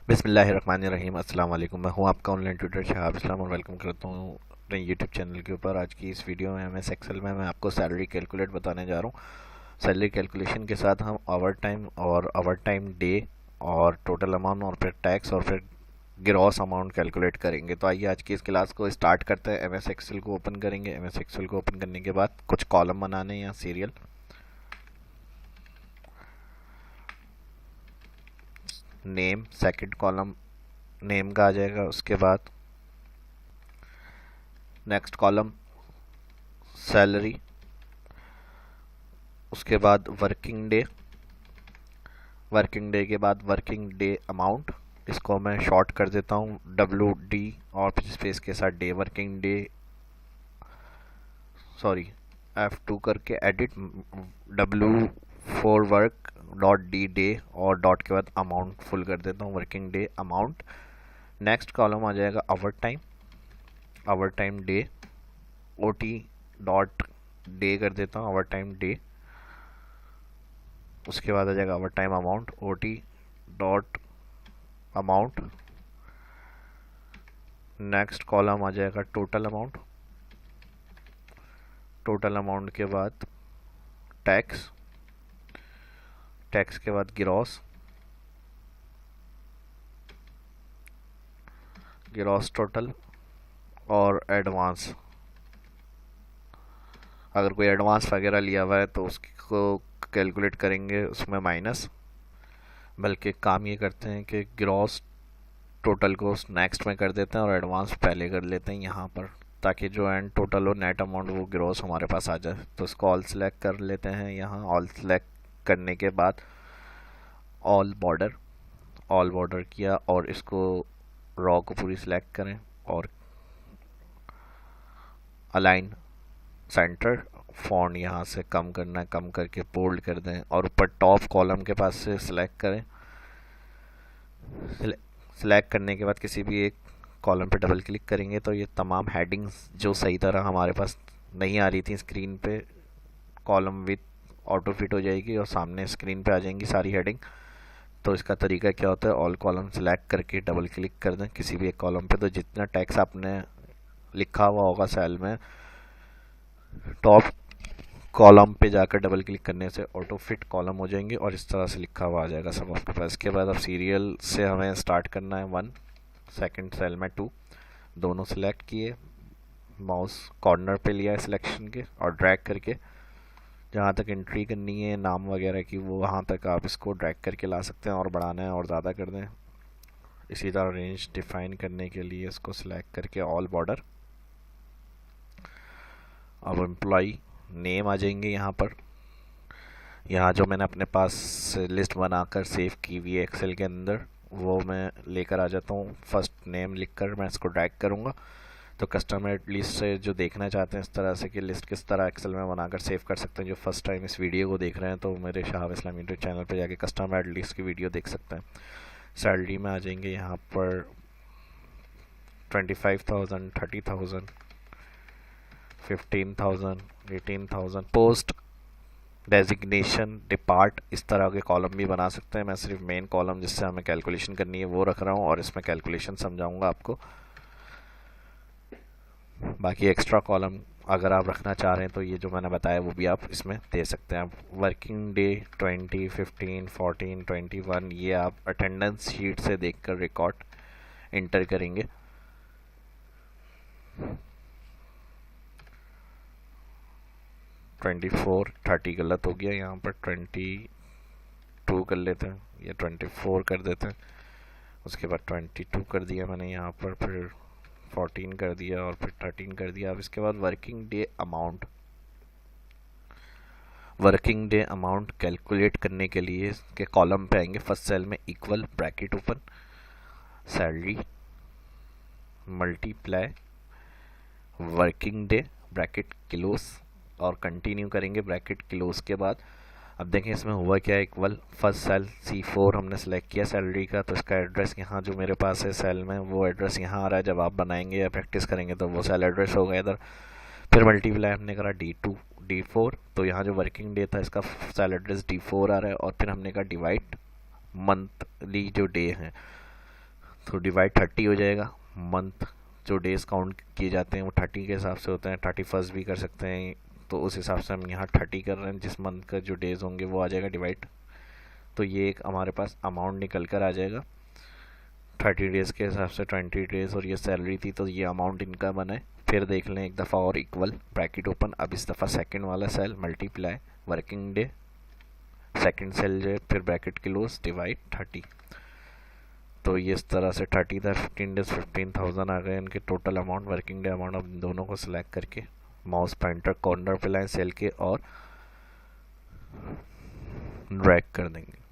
बिस्मिल्लाहिर्रहमानिर्रहीम। अस्सलाम वालेकुम। मैं हूं आपका ऑनलाइन ट्यूटर शहाब इस्लाम और वेलकम करता हूं अपने यूट्यूब चैनल के ऊपर। आज की इस वीडियो में एमएस एक्सेल में मैं आपको सैलरी कैलकुलेट बताने जा रहा हूं। सैलरी कैलकुलेशन के साथ हम आवर टाइम और आवर टाइम डे और टोटल अमाउंट और फिर टैक्स और फिर ग्रॉस अमाउंट कैलकुलेट करेंगे। तो आइए आज की इस क्लास को स्टार्ट करते हैं। एमएस एक्सेल को ओपन करेंगे। एमएस एक्सेल को ओपन करने के बाद कुछ कॉलम बनाने या serial name, second column name का आ जाएगा। उसके बाद नेक्स्ट कॉलम सैलरी, उसके बाद वर्किंग डे के बाद वर्किंग डे अमाउंट। इसको मैं शॉर्ट कर देता हूँ WD और फिर स्पेस के साथ day, working day sorry F2 करके एडिट W4 वर्क.D डे और डॉट के बाद अमाउंट फुल कर देता हूँ, working day amount. Next column आ जाएगा over time day, OT dot day कर देता हूँ, आवर टाइम डे। उसके बाद आ जाएगा over time amount, OT dot amount. Next column आ जाएगा टोटल अमाउंट के बाद टैक्स के बाद ग्रॉस टोटल और एडवांस। अगर कोई एडवांस वगैरह लिया हुआ है तो उसको कैलकुलेट करेंगे उसमें माइनस, बल्कि काम ये करते हैं कि ग्रॉस टोटल को नेक्स्ट में कर देते हैं और एडवांस पहले कर लेते हैं यहाँ पर, ताकि जो एंड टोटल हो नेट अमाउंट वो ग्रॉस हमारे पास आ जाए। तो इसको ऑल सेलेक्ट कर लेते हैं। यहाँ ऑल सेलेक्ट करने के बाद ऑल बॉर्डर किया और इसको रॉ को पूरी सिलेक्ट करें और अलाइन सेंटर फॉन्ट यहाँ से कम करना है, कम करके बोल्ड कर दें और ऊपर टॉप कॉलम के पास से सिलेक्ट करें। सिलेक्ट करने के बाद किसी भी एक कॉलम पे डबल क्लिक करेंगे तो ये तमाम हेडिंग्स जो सही तरह हमारे पास नहीं आ रही थी स्क्रीन पे, कॉलम विथ ऑटो फिट हो जाएगी और सामने स्क्रीन पे आ जाएंगी सारी हेडिंग। तो इसका तरीका क्या होता है, ऑल कॉलम सेलेक्ट करके डबल क्लिक कर दें किसी भी एक कॉलम पे, तो जितना टैक्स आपने लिखा हुआ होगा सेल में, टॉप कॉलम पे जाकर डबल क्लिक करने से ऑटो फिट कॉलम हो जाएंगे और इस तरह से लिखा हुआ आ जाएगा सब आपके पास। इसके बाद अब सीरियल से हमें स्टार्ट करना है 1, सेकंड सेल में 2, दोनों सिलेक्ट किए, माउस कॉर्नर पे लिया है सिलेक्शन के और ड्रैग करके जहाँ तक एंट्री करनी है नाम वगैरह की वो वहाँ तक आप इसको ड्रैग करके ला सकते हैं और बढ़ाना है और ज़्यादा कर दें। इसी तरह रेंज डिफाइन करने के लिए इसको सिलेक्ट करके ऑल बॉर्डर। अब एम्प्लॉई नेम आ जाएंगे यहाँ पर। यहाँ जो मैंने अपने पास लिस्ट बनाकर सेव की हुई है एक्सेल के अंदर वो मैं लेकर आ जाता हूँ। फर्स्ट नेम लिखकर मैं इसको ड्रैग करूँगा। तो कस्टमर लिस्ट से जो देखना चाहते हैं इस तरह से कि लिस्ट किस तरह एक्सेल में बनाकर सेव कर सकते हैं, जो फर्स्ट टाइम इस वीडियो को देख रहे हैं तो मेरे शहाब इस्लाम यूट्यूब चैनल पर जाके कस्टमर लिस्ट की वीडियो देख सकते हैं। सैलरी में आ जाएंगे यहाँ पर 25,000, 30,000, 15,000, 18,000। पोस्ट डेजिग्नेशन डिपार्ट इस तरह के कॉलम भी बना सकते हैं। मैं सिर्फ मेन कॉलम जिससे हमें कैलकुलेशन करनी है वो रख रहा हूँ और इसमें कैलकुलेशन समझाऊंगा आपको। बाकी एक्स्ट्रा कॉलम अगर आप रखना चाह रहे हैं तो ये जो मैंने बताया वो भी आप इसमें दे सकते हैं। वर्किंग डे 20, 15, 14, 21 ये आप अटेंडेंस शीट से देखकर रिकॉर्ड इंटर करेंगे। ट्वेंटी 30 गलत हो गया, यहाँ पर 22 कर लेते हैं या 24 कर देते हैं। उसके बाद 22 कर दिया मैंने यहाँ पर, फिर 14 कर दिया और फिर 13 कर दिया। अब इसके बाद वर्किंग डे अमाउंट कैलकुलेट करने के लिए के कॉलम पे आएंगे। फर्स्ट सेल में equal bracket open salary multiply working day bracket close और कंटिन्यू करेंगे ब्रैकेट क्लोज के बाद। अब देखें इसमें हुआ क्या है, इक्वल फर्स्ट सेल C4 हमने सेलेक्ट किया सैलरी का, तो इसका एड्रेस यहाँ जो मेरे पास है सेल में वो एड्रेस यहाँ आ रहा है। जब आप बनाएंगे या प्रैक्टिस करेंगे तो वो सेल एड्रेस होगा इधर। फिर मल्टीप्लाई हमने करा D2 D4, तो यहाँ जो वर्किंग डे था इसका सेल एड्रेस D4 आ रहा है और फिर हमने कहा डिवाइड मंथली जो डे हैं तो डिवाइड 30 हो जाएगा। मंथ जो डेज काउंट किए जाते हैं वो 30 के हिसाब से होते हैं, 31 भी कर सकते हैं, तो उस हिसाब से हम यहाँ 30 कर रहे हैं। जिस मंथ का जो डेज होंगे वो आ जाएगा डिवाइड। तो ये एक हमारे पास अमाउंट निकल कर आ जाएगा 30 डेज़ के हिसाब से 20 डेज़, और ये सैलरी थी तो ये अमाउंट इनका बना है। फिर देख लें एक दफ़ा और, इक्वल ब्रैकेट ओपन। अब इस दफ़ा सेकंड वाला cell multiply working day, second cell जो है, फिर ब्रैकेट क्लोज डिवाइड 30। तो ये इस तरह से 30 था, 15 डेज 15,000 आ गए इनके total amount, working day amount. अब इन दोनों को सिलेक्ट करके माउस पॉइंटर कॉर्नर पे लाएं सेल के और ड्रैग कर देंगे।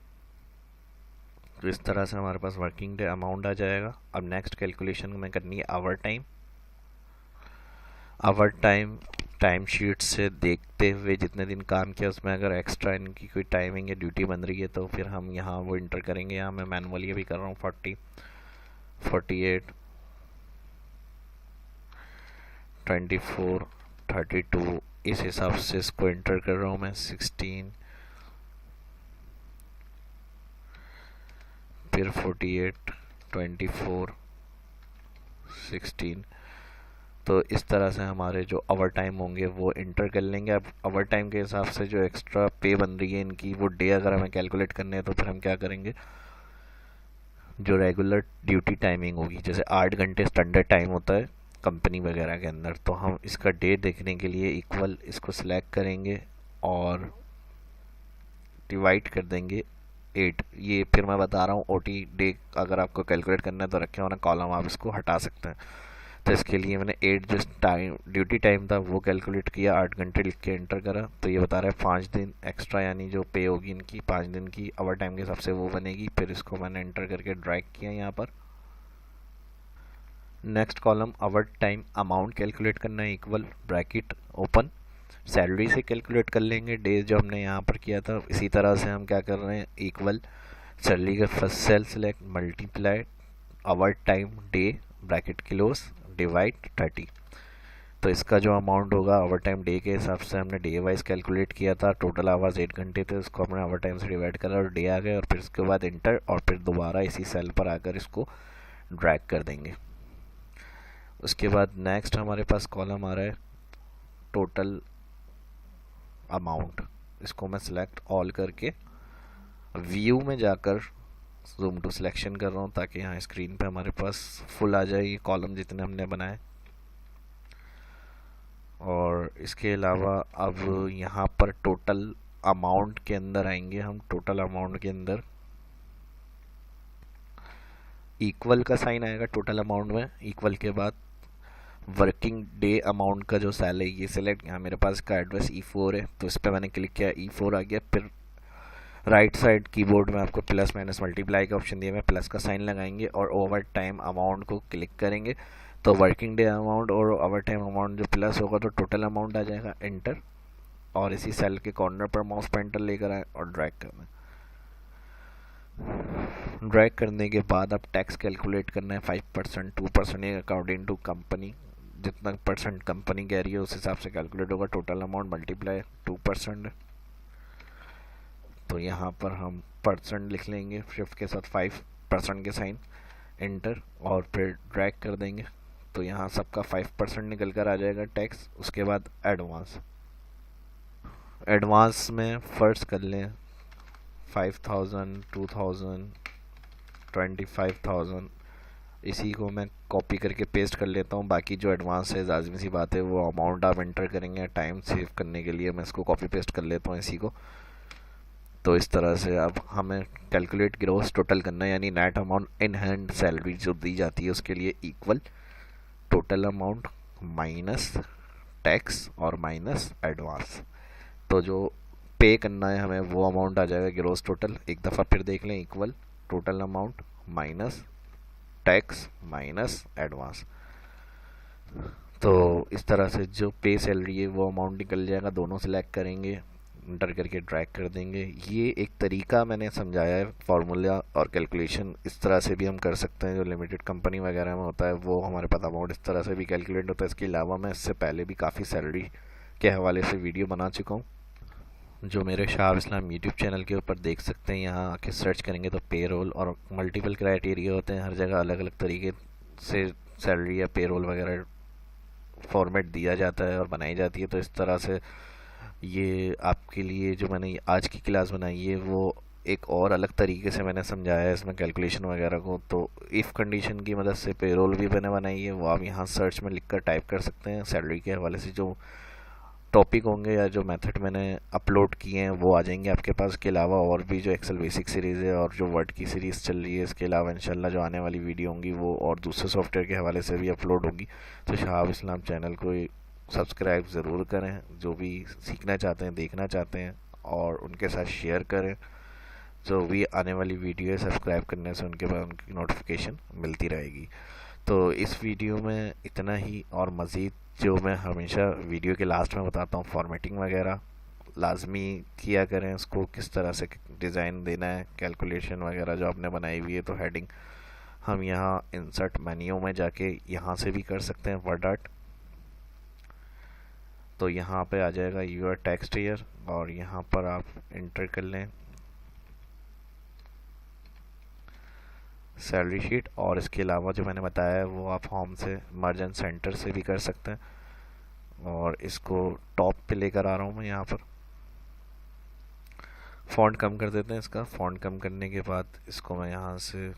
तो इस तरह से हमारे पास वर्किंग डे अमाउंट आ जाएगा। अब नेक्स्ट कैलकुलेशन में करनी है hour time. Hour time time sheet से देखते हुए जितने दिन काम किया उसमें अगर एक्स्ट्रा इनकी कोई टाइमिंग या ड्यूटी बन रही है तो फिर हम यहाँ वो इंटर करेंगे। यहाँ मैं मैनुअली अभी कर रहा हूँ 40, 48, 24, 32, इस हिसाब से इसको इंटर कर रहा हूँ मैं। 16, फिर 48, 24, 16। तो इस तरह से हमारे जो ओवर टाइम होंगे वो इंटर कर लेंगे। अब ओवर टाइम के हिसाब से जो एक्स्ट्रा पे बन रही है इनकी वो डे अगर हमें कैलकुलेट करने हैं तो फिर हम क्या करेंगे, जो रेगुलर ड्यूटी टाइमिंग होगी, जैसे 8 घंटे स्टैंडर्ड टाइम होता है कंपनी वगैरह के अंदर, तो हम इसका डे देखने के लिए इक्वल इसको सिलेक्ट करेंगे और डिवाइड कर देंगे 8। ये फिर मैं बता रहा हूँ ओटी डे अगर आपको कैलकुलेट करना है तो रखे होना कॉलम, आप इसको हटा सकते हैं। तो इसके लिए मैंने 8 जो टाइम ड्यूटी टाइम था वो कैलकुलेट किया, 8 घंटे लिख के एंटर करा। तो ये बता रहा है 5 दिन एक्स्ट्रा, यानी जो पे होगी इनकी 5 दिन की ओवर टाइम के हिसाब से वो बनेगी। फिर इसको मैंने एंटर करके ड्रैग किया यहाँ पर। Next column over time amount calculate करना है, इक्वल ब्रैकेट ओपन। सैलरी से कैलकुलेट कर लेंगे डेज जो हमने यहाँ पर किया था। इसी तरह से हम क्या कर रहे हैं, इक्वल सैलरी का first cell select multiply over time day bracket close divide 30। तो इसका जो अमाउंट होगा ओवर टाइम डे के हिसाब से हमने डे वाइज कैलकुलेट किया था। टोटल आवर्स 8 घंटे थे, उसको हमने ओवर टाइम से डिवाइड करा और डे आ गए, और फिर इसके बाद इंटर, और फिर दोबारा इसी सेल पर आकर इसको ड्रैग कर देंगे। उसके बाद नेक्स्ट हमारे पास कॉलम आ रहा है टोटल अमाउंट। इसको मैं सिलेक्ट ऑल करके व्यू में जाकर जूम टू सिलेक्शन कर रहा हूँ ताकि यहाँ स्क्रीन पे हमारे पास फुल आ जाए ये कॉलम जितने हमने बनाए। और इसके अलावा अब यहाँ पर टोटल अमाउंट के अंदर आएंगे हम। टोटल अमाउंट के अंदर इक्वल का साइन आएगा टोटल अमाउंट में। इक्वल के बाद वर्किंग डे अमाउंट का जो सेल है ये सिलेक्ट, यहाँ मेरे पास का एड्रेस E4 है तो इस पर मैंने क्लिक किया, E4 आ गया। फिर राइट साइड कीबोर्ड में आपको प्लस माइनस मल्टीप्लाई का ऑप्शन दिया, मैं प्लस का साइन लगाएंगे और ओवर टाइम अमाउंट को क्लिक करेंगे। तो वर्किंग डे अमाउंट और ओवर टाइम अमाउंट जो प्लस होगा तो टोटल अमाउंट आ जाएगा, एंटर। और इसी सेल के कॉर्नर पर माउस पॉइंटर लेकर आए और ड्रैग करना है। ड्रैग करने के बाद अब टैक्स कैलकुलेट करना है 5%, 2% अकॉर्डिंग टू कंपनी। जितना परसेंट कंपनी कह रही है उस हिसाब से कैलकुलेट होगा। Total amount multiply 2%। तो यहाँ पर हम परसेंट लिख लेंगे शिफ्ट के साथ 5% के साइन, एंटर, और फिर ड्रैग कर देंगे। तो यहाँ सबका 5% निकल कर आ जाएगा टैक्स। उसके बाद एडवांस, एडवांस में फर्स्ट कर लें 5,000, 2,000, 25,000। इसी को मैं कॉपी करके पेस्ट कर लेता हूँ। बाकी जो एडवांस है लाजमी सी बात है वो अमाउंट आप एंटर करेंगे। टाइम सेव करने के लिए मैं इसको कॉपी पेस्ट कर लेता हूँ इसी को। तो इस तरह से अब हमें कैलकुलेट ग्रॉस टोटल करना है, यानी net amount in hand salary जो दी जाती है उसके लिए equal total amount minus tax और माइनस एडवांस। तो जो पे करना है हमें वो अमाउंट आ जाएगा ग्रॉस टोटल। एक दफ़ा फिर देख लें, equal total amount minus tax minus advance. तो इस तरह से जो पे सैलरी है वो अमाउंट निकल जाएगा। दोनों सिलेक्ट करेंगे, इंटर करके ड्रैग कर देंगे। ये एक तरीका मैंने समझाया है फार्मूला और कैलकुलेशन। इस तरह से भी हम कर सकते हैं। जो लिमिटेड कंपनी वगैरह में होता है वो हमारे पास अमाउंट इस तरह से भी कैलकुलेट होता है। इसके अलावा मैं इससे पहले भी काफ़ी सैलरी के हवाले से वीडियो बना चुका हूँ। जो मेरे शाह इस्लाम यूट्यूब चैनल के ऊपर देख सकते हैं। यहाँ आके सर्च करेंगे तो पे रोल और मल्टीपल क्राइटेरिया होते हैं, हर जगह अलग अलग तरीके से सैलरी या पे रोल वगैरह फॉर्मेट दिया जाता है और बनाई जाती है। तो इस तरह से ये आपके लिए जो मैंने आज की क्लास बनाई है वो एक और अलग तरीके से मैंने समझाया है इसमें कैलकुलेशन वगैरह को। तो इफ़ कंडीशन की मदद से पेरोल भी मैंने बनाई है, वो आप यहाँ सर्च में लिख कर टाइप कर सकते हैं। सैलरी के हवाले से जो टॉपिक होंगे या जो मेथड मैंने अपलोड किए हैं वो आ जाएंगे आपके पास। के अलावा और भी जो एक्सेल बेसिक सीरीज़ है और जो वर्ड की सीरीज़ चल रही है, इसके अलावा इंशाल्लाह जो आने वाली वीडियो होंगी वो और दूसरे सॉफ्टवेयर के हवाले से भी अपलोड होगी। तो शहाब इस्लाम चैनल को सब्सक्राइब ज़रूर करें, जो भी सीखना चाहते हैं, देखना चाहते हैं, और उनके साथ शेयर करें। जो भी आने वाली वीडियो है सब्सक्राइब करने से उनके बाद उनकी नोटिफिकेशन मिलती रहेगी। तो इस वीडियो में इतना ही, और मज़ीद जो मैं हमेशा वीडियो के लास्ट में बताता हूँ, फॉर्मेटिंग वगैरह लाजमी किया करें, उसको किस तरह से डिज़ाइन देना है, कैलकुलेशन वगैरह जो आपने बनाई हुई है। तो हेडिंग हम यहाँ इंसर्ट मेन्यू में जाके यहाँ से भी कर सकते हैं वर्ड आर्ट। तो यहाँ पे आ जाएगा यूर टेक्स्ट हियर, और यहाँ पर आप इंटर कर लें सैलरी शीट। और इसके अलावा जो मैंने बताया है वो आप होम से मर्ज एंड सेंटर से भी कर सकते हैं। और इसको टॉप पे लेकर आ रहा हूँ मैं। यहाँ पर फ़ॉन्ट कम कर देते हैं इसका। फ़ॉन्ट कम करने के बाद इसको मैं यहाँ से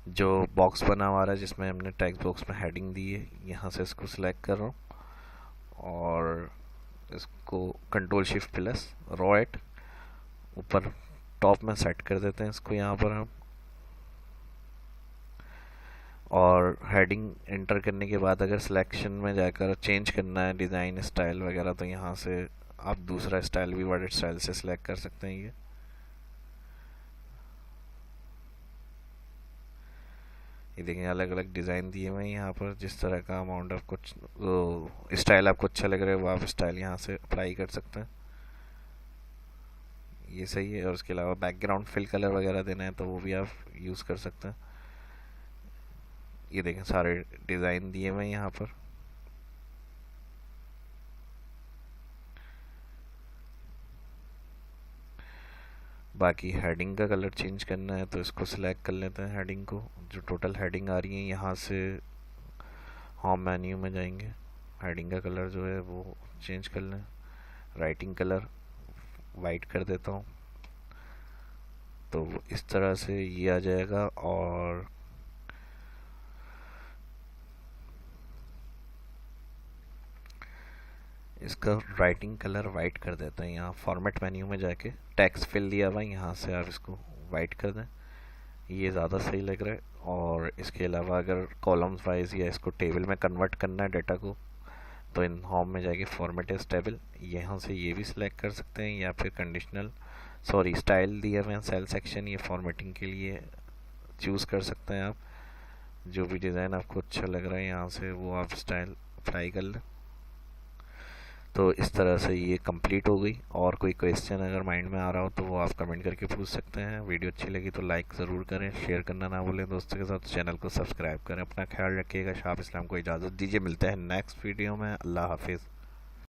जो बॉक्स बना हुआ है जिसमें हमने टेक्स्ट बॉक्स में हेडिंग दी है, यहाँ से इसको सिलेक्ट कर रहा हूँ और इसको कंट्रोल शिफ्ट प्लस रॉट ऊपर टॉप में सेट कर देते हैं इसको यहाँ पर हम। और हेडिंग एंटर करने के बाद अगर सिलेक्शन में जाकर चेंज करना है डिज़ाइन स्टाइल वगैरह, तो यहाँ से आप दूसरा स्टाइल भी वर्ड स्टाइल से सिलेक्ट कर सकते हैं। ये देखें अलग अलग डिज़ाइन दिए हुए हैं यहाँ पर। जिस तरह का अमाउंट ऑफ कुछ स्टाइल आपको अच्छा लग रहा है वो आप स्टाइल यहाँ से अप्लाई कर सकते हैं। ये सही है। और उसके अलावा बैकग्राउंड फिल कलर वगैरह देना है तो वो भी आप यूज़ कर सकते हैं। ये देखें सारे डिज़ाइन दिए हुए हैं यहाँ पर। बाकी हेडिंग का कलर चेंज करना है तो इसको सिलेक्ट कर लेते हैं। हेडिंग को, जो टोटल हेडिंग आ रही है, यहाँ से होम मेन्यू में जाएंगे, हेडिंग का कलर जो है वो चेंज कर लें। राइटिंग कलर वाइट कर देता हूँ, तो इस तरह से ये आ जाएगा। और इसका राइटिंग कलर वाइट कर देते हैं। यहाँ फॉर्मेट मेन्यू में जाके टेक्स्ट फिल दिया हुआ है, यहाँ से आप इसको वाइट कर दें, ये ज़्यादा सही लग रहा है। और इसके अलावा अगर कॉलम्स वाइज या इसको टेबल में कन्वर्ट करना है डाटा को, तो इन होम में जाके फॉर्मेट एज टेबल, यहाँ से ये भी सिलेक्ट कर सकते हैं। या फिर कंडीशनल स्टाइल दिया हुआ है सेल सेक्शन, ये फॉर्मेटिंग के लिए चूज़ कर सकते हैं आप। जो भी डिज़ाइन आपको अच्छा लग रहा है यहाँ से वो आप स्टाइल अप्लाई कर लें। तो इस तरह से ये कंप्लीट हो गई। और कोई क्वेश्चन अगर माइंड में आ रहा हो तो वो आप कमेंट करके पूछ सकते हैं। वीडियो अच्छी लगी तो लाइक ज़रूर करें, शेयर करना ना भूलें दोस्तों के साथ, चैनल को सब्सक्राइब करें। अपना ख्याल रखिएगा। शाह इस्लाम को इजाज़त दीजिए, मिलते हैं नेक्स्ट वीडियो में। अल्लाह हाफिज़।